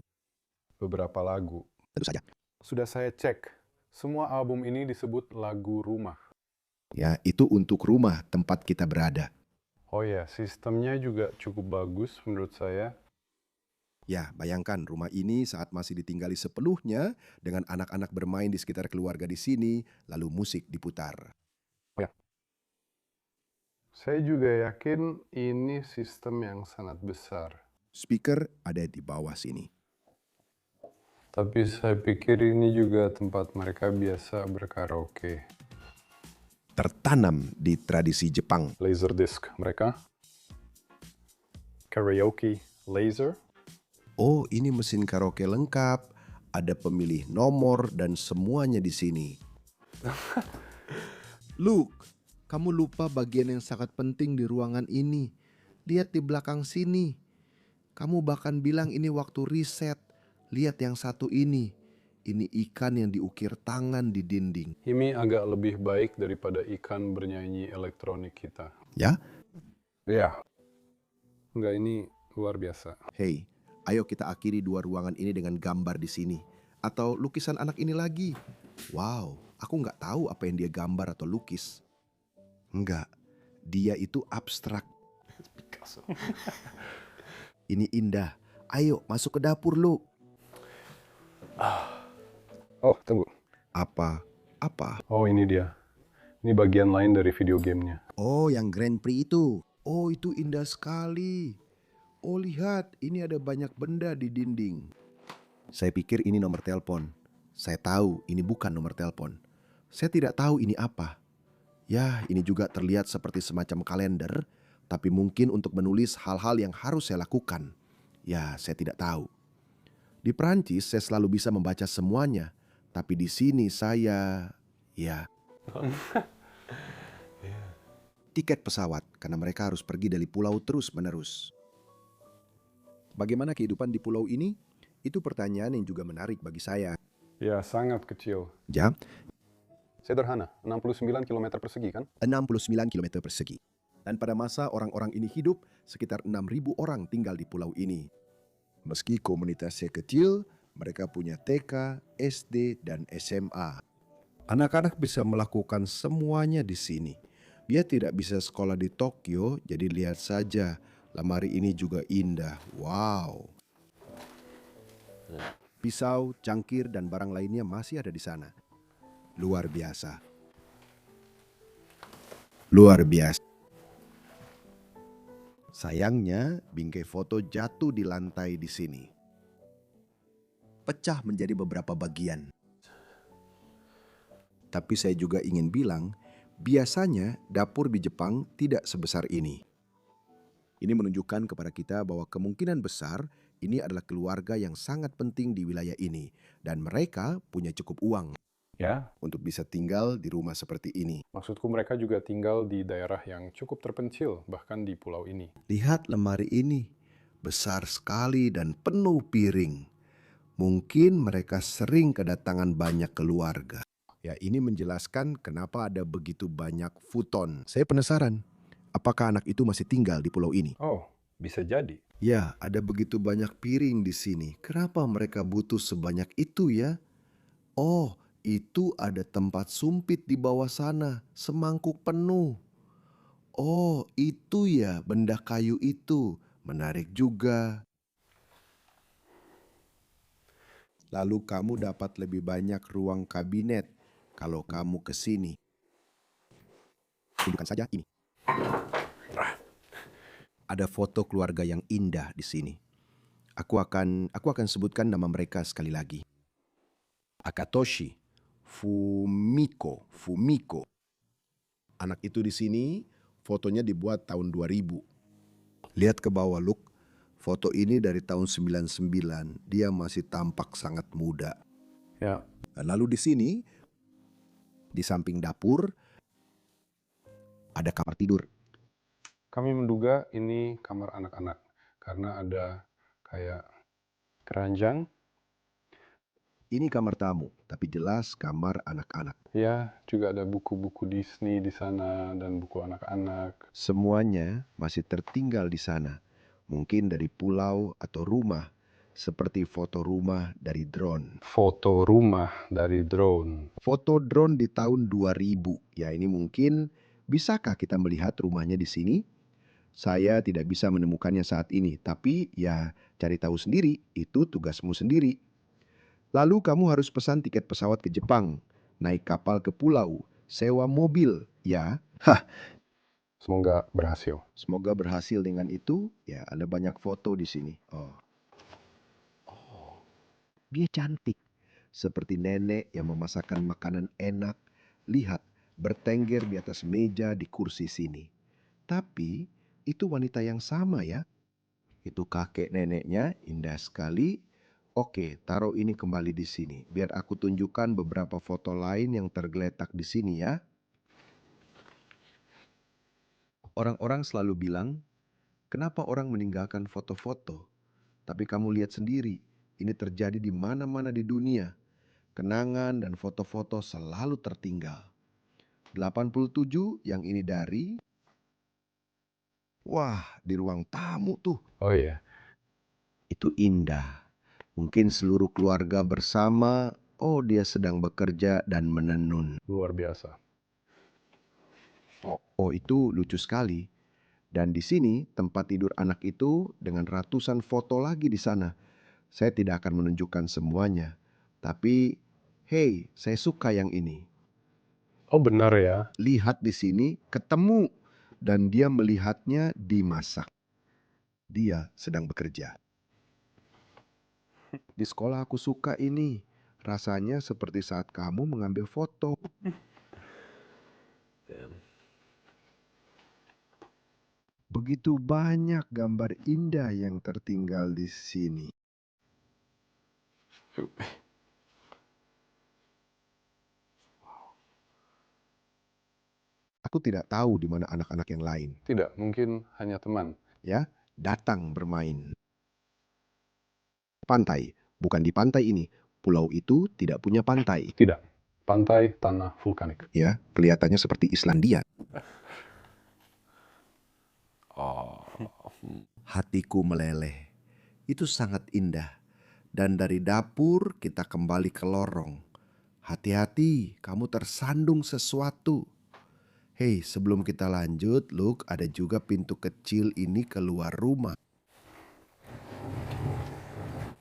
Beberapa lagu. Tentu saja. Sudah saya cek. Semua album ini disebut lagu rumah. Ya, itu untuk rumah tempat kita berada. Oh ya, sistemnya juga cukup bagus menurut saya. Ya, bayangkan rumah ini saat masih ditinggali sepenuhnya dengan anak-anak bermain di sekitar keluarga di sini, lalu musik diputar. Saya juga yakin ini sistem yang sangat besar. Speaker ada di bawah sini. Tapi saya pikir ini juga tempat mereka biasa berkaraoke. Tertanam di tradisi Jepang. Laserdisc mereka. Karaoke laser. Oh, ini mesin karaoke lengkap, ada pemilih nomor dan semuanya di sini. Luke, kamu lupa bagian yang sangat penting di ruangan ini. Lihat di belakang sini. Kamu bahkan bilang ini waktu riset. Lihat yang satu ini. ini ikan yang diukir tangan di dinding. Ini agak lebih baik daripada ikan bernyanyi elektronik kita. Ya? Ya. Enggak, ini luar biasa. Hei, ayo kita akhiri 2 ruangan ini dengan gambar di sini. Atau lukisan anak ini lagi. Wow, aku nggak tahu apa yang dia gambar atau lukis. Enggak, dia itu abstrak. Picasso. Ini indah. Ayo masuk ke dapur, Lu. Oh, tunggu. Apa? Apa? Oh, ini dia. Ini bagian lain dari video gamenya. Oh, yang Grand Prix itu. Oh, itu indah sekali. Oh, lihat, ini ada banyak benda di dinding. Saya pikir ini nomor telepon. Saya tahu ini bukan nomor telepon. Saya tidak tahu ini apa. Ya, ini juga terlihat seperti semacam kalender, tapi mungkin untuk menulis hal-hal yang harus saya lakukan. Ya, saya tidak tahu. Di Prancis, saya selalu bisa membaca semuanya. Tapi di sini saya, ya, tiket pesawat karena mereka harus pergi dari pulau terus-menerus. Bagaimana kehidupan di pulau ini? Itu pertanyaan yang juga menarik bagi saya. Ya, sangat kecil. Ya, Sederhana, 69 km persegi kan? 69 km persegi. Dan pada masa orang-orang ini hidup, sekitar 6.000 orang tinggal di pulau ini. Meski komunitasnya kecil, mereka punya TK, SD, dan SMA. Anak-anak bisa melakukan semuanya di sini. Dia tidak bisa sekolah di Tokyo, jadi lihat saja, lemari ini juga indah. Wow. Pisau, cangkir, dan barang lainnya masih ada di sana. Luar biasa. Luar biasa. Sayangnya, bingkai foto jatuh di lantai di sini. Pecah menjadi beberapa bagian. Tapi saya juga ingin bilang, biasanya dapur di Jepang tidak sebesar ini. Ini menunjukkan kepada kita bahwa kemungkinan besar ini adalah keluarga yang sangat penting di wilayah ini. Dan mereka punya cukup uang Ya, untuk bisa tinggal di rumah seperti ini. maksudku mereka juga tinggal di daerah yang cukup terpencil, bahkan di pulau ini. Lihat lemari ini, besar sekali dan penuh piring. Mungkin mereka sering kedatangan banyak keluarga. Ya, ini menjelaskan kenapa ada begitu banyak futon. Saya penasaran, apakah anak itu masih tinggal di pulau ini? Oh, bisa jadi. Ya, ada begitu banyak piring di sini. Kenapa mereka butuh sebanyak itu ya? Oh, itu ada tempat sumpit di bawah sana, semangkuk penuh. Oh, itu ya benda kayu itu. Menarik juga. Lalu kamu dapat lebih banyak ruang kabinet kalau kamu ke sini. Tunjukkan saja ini. Ada foto keluarga yang indah di sini. Aku akan sebutkan nama mereka sekali lagi. Akatoshi, Fumiko. Anak itu di sini, fotonya dibuat tahun 2000. Lihat ke bawah, Luke. Foto ini dari tahun 99. Dia masih tampak sangat muda. Ya, Dan lalu di sini, di samping dapur, ada kamar tidur. kami menduga ini kamar anak-anak karena ada kayak keranjang. Ini kamar tamu, tapi jelas kamar anak-anak. Ya, juga ada buku-buku Disney di sana dan buku anak-anak. Semuanya masih tertinggal di sana. Mungkin dari pulau atau rumah, seperti foto rumah dari drone. Foto rumah dari drone. Foto drone di tahun 2000. Ya, ini mungkin bisakah kita melihat rumahnya di sini? Saya tidak bisa menemukannya saat ini, tapi ya cari tahu sendiri, itu tugasmu sendiri. Lalu kamu harus pesan tiket pesawat ke Jepang, naik kapal ke pulau, sewa mobil, ya. Semoga berhasil. Semoga berhasil dengan itu. Ya, ada banyak foto di sini. Oh, dia cantik. Seperti nenek yang memasakkan makanan enak. Lihat, bertengger di atas meja di kursi sini. Tapi, itu wanita yang sama ya. Itu kakek neneknya, indah sekali. Oke, taruh ini kembali di sini. Biar aku tunjukkan beberapa foto lain yang tergeletak di sini ya. Orang-orang selalu bilang, kenapa orang meninggalkan foto-foto? Tapi kamu lihat sendiri, ini terjadi di mana-mana di dunia. kenangan dan foto-foto selalu tertinggal. 87 yang ini dari... Wah, di ruang tamu tuh. Oh iya, Itu indah. Mungkin seluruh keluarga bersama. Oh, dia sedang bekerja dan menenun. luar biasa. Oh, itu lucu sekali. Dan di sini tempat tidur anak itu dengan ratusan foto lagi di sana. Saya tidak akan menunjukkan semuanya. Tapi, hey, saya suka yang ini. Oh benar ya, Lihat di sini, ketemu. Dan dia melihatnya dimasak. Dia sedang bekerja. Di sekolah aku suka ini. Rasanya seperti saat kamu mengambil foto. Begitu banyak gambar indah yang tertinggal di sini. Aku tidak tahu di mana anak-anak yang lain. tidak, mungkin hanya teman. Ya, datang bermain. Pantai, bukan di pantai ini. Pulau itu tidak punya pantai. Tidak, pantai tanah vulkanik. Ya, kelihatannya seperti Islandia. Hatiku meleleh. Itu sangat indah. Dan dari dapur kita kembali ke lorong. Hati-hati, kamu tersandung sesuatu. Hei, sebelum kita lanjut, Luke, ada juga pintu kecil ini keluar rumah.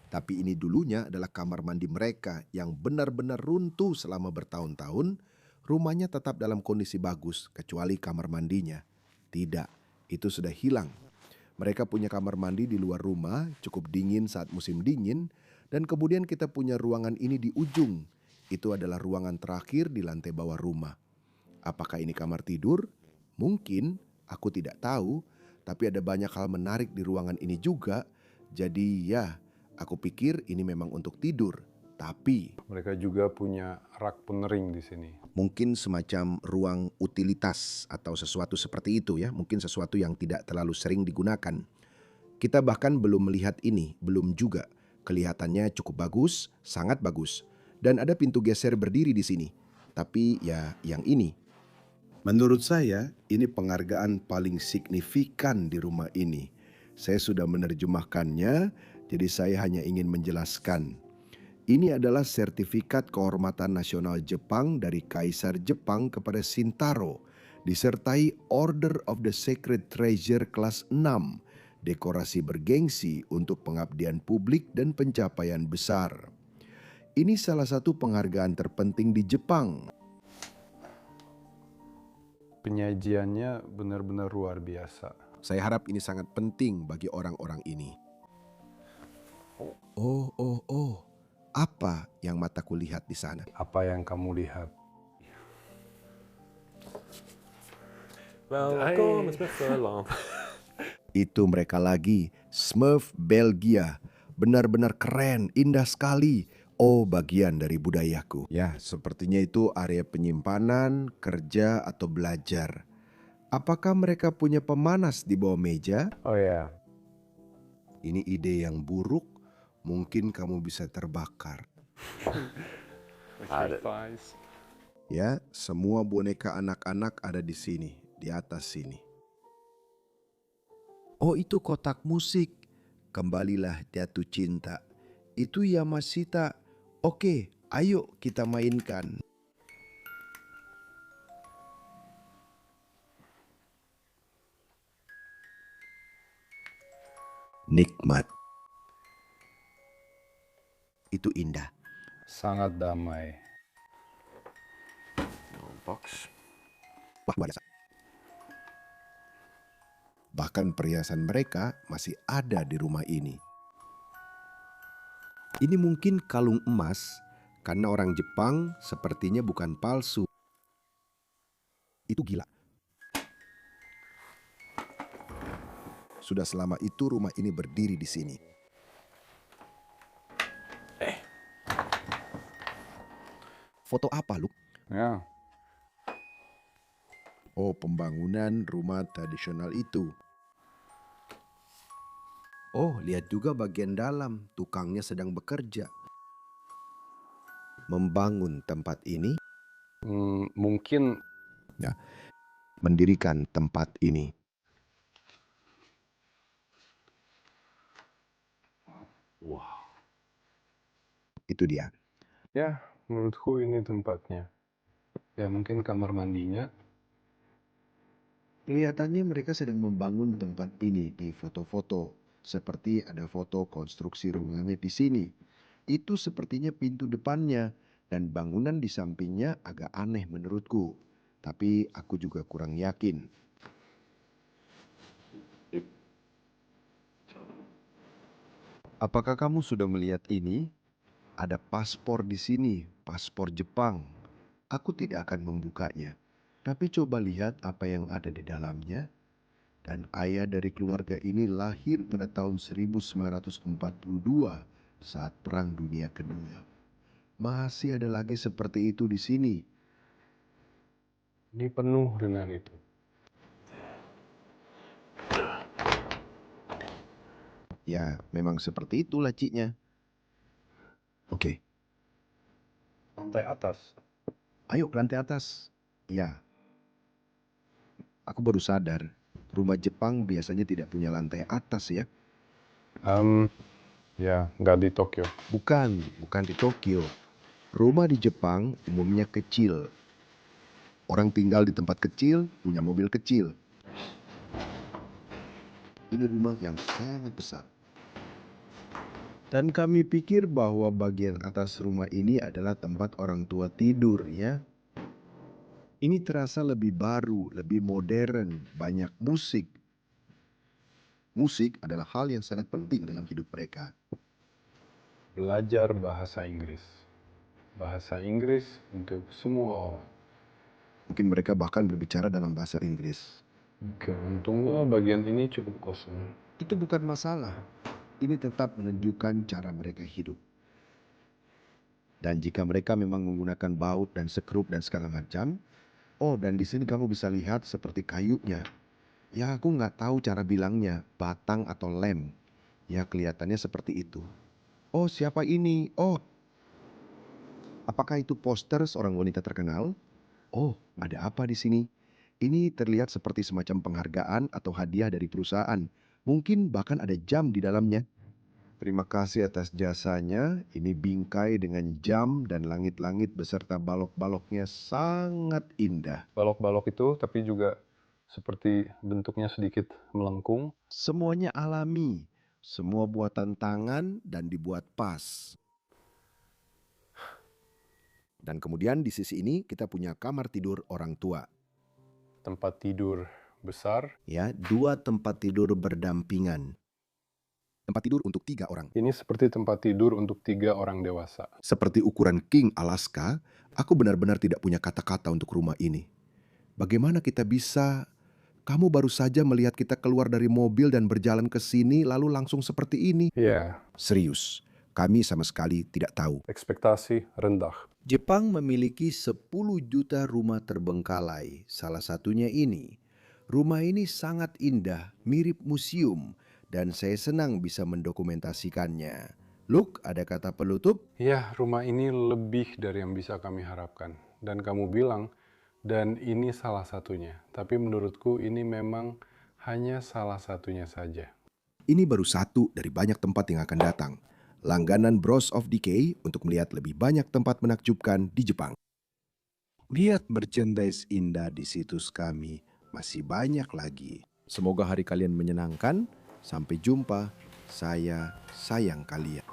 Tapi ini dulunya adalah kamar mandi mereka yang benar-benar runtuh selama bertahun-tahun. Rumahnya tetap dalam kondisi bagus, kecuali kamar mandinya. Tidak, itu sudah hilang. Mereka punya kamar mandi di luar rumah, cukup dingin saat musim dingin. Dan kemudian kita punya ruangan ini di ujung. Itu adalah ruangan terakhir di lantai bawah rumah. Apakah ini kamar tidur? Mungkin, aku tidak tahu. Tapi ada banyak hal menarik di ruangan ini juga. Jadi ya, aku pikir ini memang untuk tidur. Tapi Mereka juga punya rak penering di sini. mungkin semacam ruang utilitas atau sesuatu seperti itu ya. Mungkin sesuatu yang tidak terlalu sering digunakan. Kita bahkan belum melihat ini, belum juga. Kelihatannya cukup bagus, sangat bagus. Dan ada pintu geser berdiri di sini. Tapi ya yang ini. Menurut saya, ini penghargaan paling signifikan di rumah ini. Saya sudah menerjemahkannya, jadi saya hanya ingin menjelaskan. Ini adalah sertifikat kehormatan nasional Jepang dari Kaisar Jepang kepada Shintaro, disertai Order of the Sacred Treasure kelas 6, dekorasi bergengsi untuk pengabdian publik dan pencapaian besar. Ini salah satu penghargaan terpenting di Jepang. Penyajiannya benar-benar luar biasa. Saya harap ini sangat penting bagi orang-orang ini. Oh. Apa yang mataku lihat di sana? Apa yang kamu lihat? Welkom, Smurf Lamp. Itu mereka lagi, Smurf Belgia. Benar-benar keren, indah sekali. Oh, bagian dari budayaku. Ya, sepertinya itu area penyimpanan, kerja, atau belajar. Apakah mereka punya pemanas di bawah meja? Oh ya, Ini ide yang buruk, mungkin kamu bisa terbakar. sacrifice. Ya, semua boneka anak-anak ada di sini, di atas sini. Oh, itu kotak musik. Kembalilah jatuh cinta. Itu Yamashita. Oke, ayo kita mainkan. Nikmat. Itu indah. Sangat damai. Box. Wah, luar biasa. Bahkan perhiasan mereka masih ada di rumah ini. Ini mungkin kalung emas, karena orang Jepang sepertinya bukan palsu. Itu gila. Sudah selama itu rumah ini berdiri di sini. Foto apa, Lu? Ya, Oh, pembangunan rumah tradisional itu. Oh, lihat juga bagian dalam, tukangnya sedang bekerja. membangun tempat ini, Mungkin mendirikan tempat ini. wow. Itu dia. Ya, menurutku ini tempatnya. Ya, mungkin kamar mandinya. Kelihatannya mereka sedang membangun tempat ini di foto-foto. Seperti ada foto konstruksi rumahnya di sini. Itu sepertinya pintu depannya. Dan bangunan di sampingnya agak aneh menurutku. Tapi aku juga kurang yakin. Apakah kamu sudah melihat ini? Ada paspor di sini, paspor Jepang. Aku tidak akan membukanya. Tapi coba lihat apa yang ada di dalamnya. Dan ayah dari keluarga ini lahir pada tahun 1942 saat Perang Dunia Kedua. Masih ada lagi seperti itu di sini. Ini penuh dengan itu. Ya, memang seperti itu lacinya. Oke, Lantai atas. ayo ke lantai atas. Ya, aku baru sadar. Rumah Jepang biasanya tidak punya lantai atas ya. Ya, nggak di Tokyo. Bukan di Tokyo. Rumah di Jepang umumnya kecil. Orang tinggal di tempat kecil, punya mobil kecil. Ini rumah yang sangat besar. Dan kami pikir bahwa bagian atas rumah ini adalah tempat orang tua tidur ya. Ini terasa lebih baru, lebih modern, banyak musik. Musik adalah hal yang sangat penting dalam hidup mereka. Belajar bahasa Inggris. Bahasa Inggris untuk semua orang. Mungkin mereka bahkan berbicara dalam bahasa Inggris. Untungnya bagian ini cukup kosong. Itu bukan masalah. Ini tetap menunjukkan cara mereka hidup. Dan jika mereka memang menggunakan baut dan sekrup dan segala macam, oh dan di sini kamu bisa lihat seperti kayunya. Ya aku nggak tahu cara bilangnya, batang atau lem. Ya kelihatannya seperti itu. Oh siapa ini? Oh, apakah itu poster seorang wanita terkenal? Oh, ada apa di sini? Ini terlihat seperti semacam penghargaan atau hadiah dari perusahaan. Mungkin bahkan ada jam di dalamnya. Terima kasih atas jasanya. Ini bingkai dengan jam dan langit-langit beserta balok-baloknya sangat indah. Balok-balok itu tapi juga seperti bentuknya sedikit melengkung. Semuanya alami, semua buatan tangan dan dibuat pas. Dan kemudian di sisi ini kita punya kamar tidur orang tua. Tempat tidur besar. Ya, 2 tempat tidur berdampingan. Tempat tidur untuk 3 orang. Ini seperti tempat tidur untuk 3 orang dewasa. Seperti ukuran King Alaska, aku benar-benar tidak punya kata-kata untuk rumah ini. Bagaimana kita bisa... Kamu baru saja melihat kita keluar dari mobil dan berjalan ke sini lalu langsung seperti ini. Ya, Serius, kami sama sekali tidak tahu. ekspektasi rendah. Jepang memiliki 10 juta rumah terbengkalai, salah satunya ini. Rumah ini sangat indah, mirip museum, dan saya senang bisa mendokumentasikannya. Luke, ada kata penutup? Ya, rumah ini lebih dari yang bisa kami harapkan. Dan kamu bilang, dan ini salah satunya. Tapi menurutku ini memang hanya salah satunya saja. Ini baru satu dari banyak tempat yang akan datang. Langganan Bros of Decay untuk melihat lebih banyak tempat menakjubkan di Jepang. Lihat merchandise indah di situs kami. Masih banyak lagi. Semoga hari kalian menyenangkan. Sampai jumpa. Saya sayang kalian.